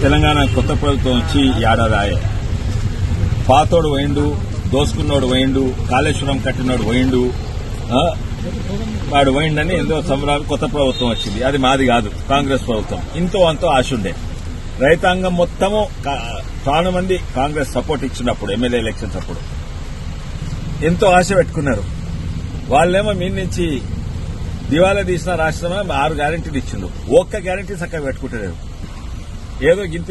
తెలంగాణ కొత్త ప్రభుత్వం వచ్చి ఏడాది పాతోడు పోయిండు, దోసుకున్నోడు పోయిండు, కాళేశ్వరం కట్టినోడు పోయిండు, వాడు పోయిండని ఎంతో సంబరాలు. కొత్త ప్రభుత్వం వచ్చింది, అది మాది కాదు, కాంగ్రెస్ ప్రభుత్వం. ఇంతో అంతో ఆశ ఉండే రైతాంగం మొత్తము చాలా మంది కాంగ్రెస్ సపోర్ట్ ఇచ్చినప్పుడు ఎమ్మెల్యే ఎలక్షన్స్ అప్పుడు ఎంతో ఆశ పెట్టుకున్నారు. వాళ్ళేమో మీ నుంచి దివాలా తీసిన రాష్ట్రమే 6 గ్యారెంటీలు ఇచ్చిండు, ఒక్క గ్యారెంటీ చక్కగా పెట్టుకుంటలేరు. ఏదో గింత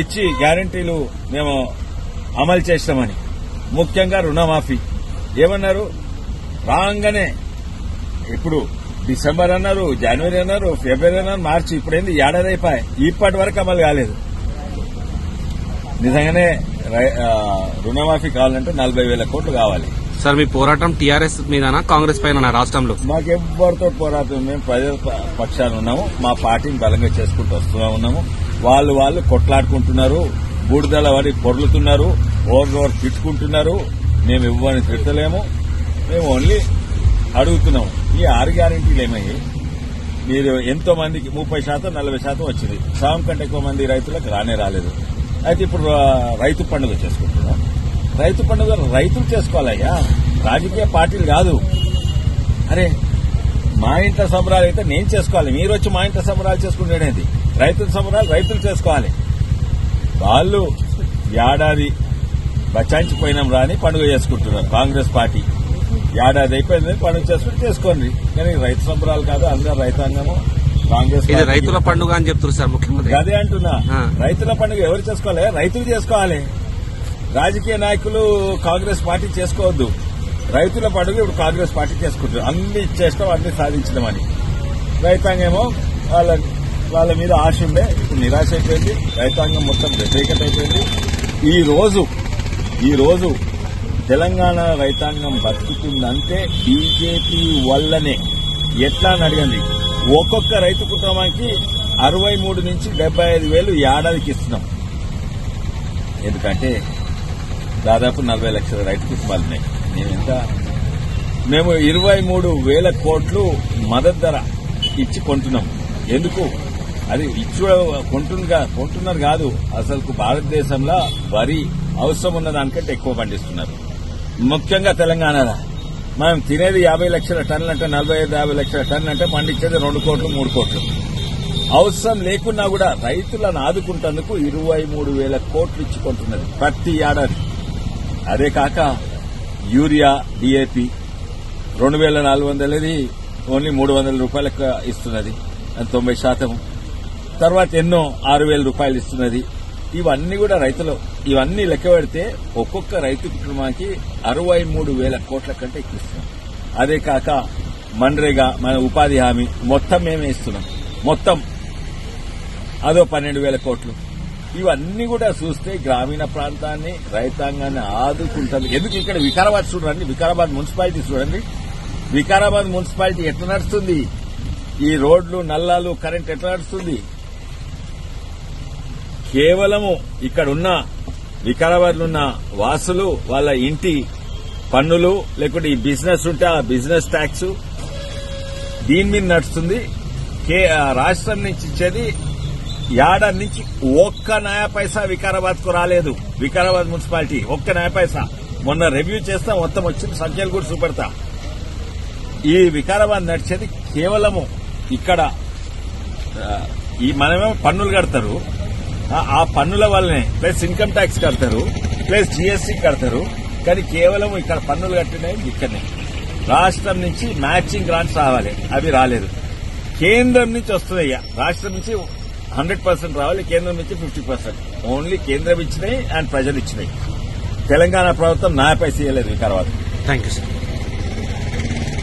ఇచ్చి గ్యారెంటీలు మేము అమలు చేస్తామని, ముఖ్యంగా రుణమాఫీ ఏమన్నారు రాగానే. ఇప్పుడు డిసెంబర్ అన్నారు, జనవరి అన్నారు, ఫిబ్రవరి అన్నారు, మార్చి, ఇప్పుడైంది ఏడాది అయిపోయాయి, ఇప్పటి వరకు అమలు కాలేదు. నిజంగానే రుణమాఫీ కావాలంటే 40,000 కోట్లు కావాలి. సార్, మీ పోరాటం టీఆర్ఎస్ మీదనా కాంగ్రెస్ పైన రాష్ట్రంలో? మాకెవ్వరితో పోరాటం, మేము ప్రజల పక్షాన ఉన్నాము, మా పార్టీని బలంగా చేసుకుంటూ వస్తూనే ఉన్నాము. వాళ్ళు కొట్లాడుకుంటున్నారు, బూడిదల వారి పొర్లుతున్నారు, ఓవర్ తిట్టుకుంటున్నారు. మేము ఇవ్వని తిట్టలేము, మేము ఓన్లీ అడుగుతున్నాము. ఈ 6 గ్యారెంటీలు ఏమయ్యాయి? మీరు ఎంతో మందికి 30%, 40% వచ్చింది, సగం కంటే ఎక్కువ మంది రైతులకు రాలేదు. అయితే ఇప్పుడు రైతు పండుగ చేసుకుంటున్నాం. రైతు పండుగ రైతులు చేసుకోవాలయ్యా, రాజకీయ పార్టీలు కాదు. అరే మా ఇంట్లో సంబరాలు అయితే నేను చేసుకోవాలి, మీరు వచ్చి మా ఇంట్లో సంబరాలు చేసుకుంటేనేది. రైతుల సంబరాలు రైతులు చేసుకోవాలి. వాళ్ళు ఏడాది బచాయించిపోయినాం రాని పండుగ చేసుకుంటున్నారు. కాంగ్రెస్ పార్టీ ఏడాది అయిపోయింది పండుగ చేసుకోండి, కానీ రైతు సంబరాలు కాదు. అందరూ రైతాంగము కాంగ్రెస్ రైతుల పండుగ అని చెప్తున్నారు సార్ ముఖ్యమంత్రి. అదే అంటున్నా, రైతుల పండుగ ఎవరు చేసుకోవాలి? రైతులు చేసుకోవాలి. రాజకీయ నాయకులు కాంగ్రెస్ పార్టీ చేసుకోవద్దు. రైతుల పండుగ ఇప్పుడు కాంగ్రెస్ పార్టీ చేసుకుంటారు. అన్ని చేస్తాం, అన్ని సాధించడమని. రైతాంగమేమో వాళ్ళ మీద ఆశ ఉండే, ఇప్పుడు నిరాశ అయిపోయింది. రైతాంగం మొత్తం వ్యతిరేకత అయిపోయింది. ఈ రోజు తెలంగాణ రైతాంగం బతుకుతుందంటే బీజేపీ వల్లనే. ఎట్లా అని అడగండి, ఒక్కొక్క రైతు కుటుంబానికి 63 నుంచి 75,000 ఏడాదికి ఇస్తున్నాం. ఎందుకంటే దాదాపు 40 లక్షల రైతు కుటుంబాలు ఉన్నాయి. మేము 23,000 కోట్లు మద్దతు ధర ఇచ్చి కొంటున్నాం. ఎందుకు? అది కొంటున్నారు కాదు, అసలు భారతదేశంలో వరి అవసరం ఉన్న దానికంటే ఎక్కువ పండిస్తున్నారు. ముఖ్యంగా తెలంగాణలో మనం తినేది 50 లక్షల టన్నులు అంటే, 45-50 లక్షల టన్నులు అంటే పండించేది 2 కోట్లు 3 కోట్లు. అవసరం లేకున్నా కూడా రైతులను ఆదుకుంటేందుకు 23,000 కోట్లు ఇచ్చుకుంటున్నది ప్రతి ఏడాది. అదే కాక యూరియా, డిఏపి 2,400 ఓన్లీ 300 రూపాయలకు ఇస్తున్నది, 90%. తర్వాత ఎన్నో 6,000 రూపాయలు ఇస్తున్నది. ఇవన్నీ కూడా రైతులు, ఇవన్నీ లెక్క పెడితే ఒక్కొక్క రైతు కుటుంబానికి 63,000 కోట్ల కంటే ఎక్కువ ఇస్తున్నాం. అదే కాక మన్రేగా, మన ఉపాధి హామీ మొత్తం మేమే ఇస్తున్నాం. మొత్తం అదో 12,000 కోట్లు. ఇవన్నీ కూడా చూస్తే గ్రామీణ ప్రాంతాన్ని, రైతాంగాన్ని ఆదుకుంటుంది. ఎందుకు ఇక్కడ వికారాబాద్ చూడండి, వికారాబాద్ మున్సిపాలిటీ చూడండి. వికారాబాద్ మున్సిపాలిటీ ఎట్లా నడుస్తుంది? ఈ రోడ్లు, నల్లాలు, కరెంట్ ఎట్లా నడుస్తుంది? కేవలము ఇక్కడున్న వికారాబాద్ లో ఉన్న వాసులు వాళ్ళ ఇంటి పన్నులు, లేకుంటే ఈ బిజినెస్ ఉంటే ఆ బిజినెస్ ట్యాక్స్, దీని మీద నడుస్తుంది. రాష్ట్రం నుంచి ఇచ్చేది ఏడాది నుంచి ఒక్క నయా పైసా వికారాబాద్ కు రాలేదు. వికారాబాద్ మున్సిపాలిటీ ఒక్క నయా పైసా. మొన్న రివ్యూ చేస్తా, మొత్తం వచ్చింది, సంఖ్యలు కూడా చూపెడతా. ఈ వికారాబాద్ నడిచేది కేవలము ఇక్కడ ఈ మనమేమో పన్నులు కడతారు, ఆ పన్నుల వల్లనే ప్లస్ ఇన్కమ్ ట్యాక్స్ కడతారు, ప్లస్ జీఎస్టీ కడతారు. కానీ కేవలం ఇక్కడ పన్నులు కట్టినాయి ఇక్కడనే. రాష్ట్రం నుంచి మ్యాచింగ్ గ్రాంట్స్ రావాలి, అవి రాలేదు. కేంద్రం నుంచి వస్తున్నాయ్యా, రాష్ట్రం నుంచి 100% రావాలి, కేంద్రం నుంచి 50%. ఓన్లీ కేంద్రం ఇచ్చినాయి అండ్ ప్రజలు ఇచ్చినాయి. తెలంగాణ ప్రభుత్వం 9 పైసలు ఇవ్వలేదు వికారాబాద్. Thank you sir.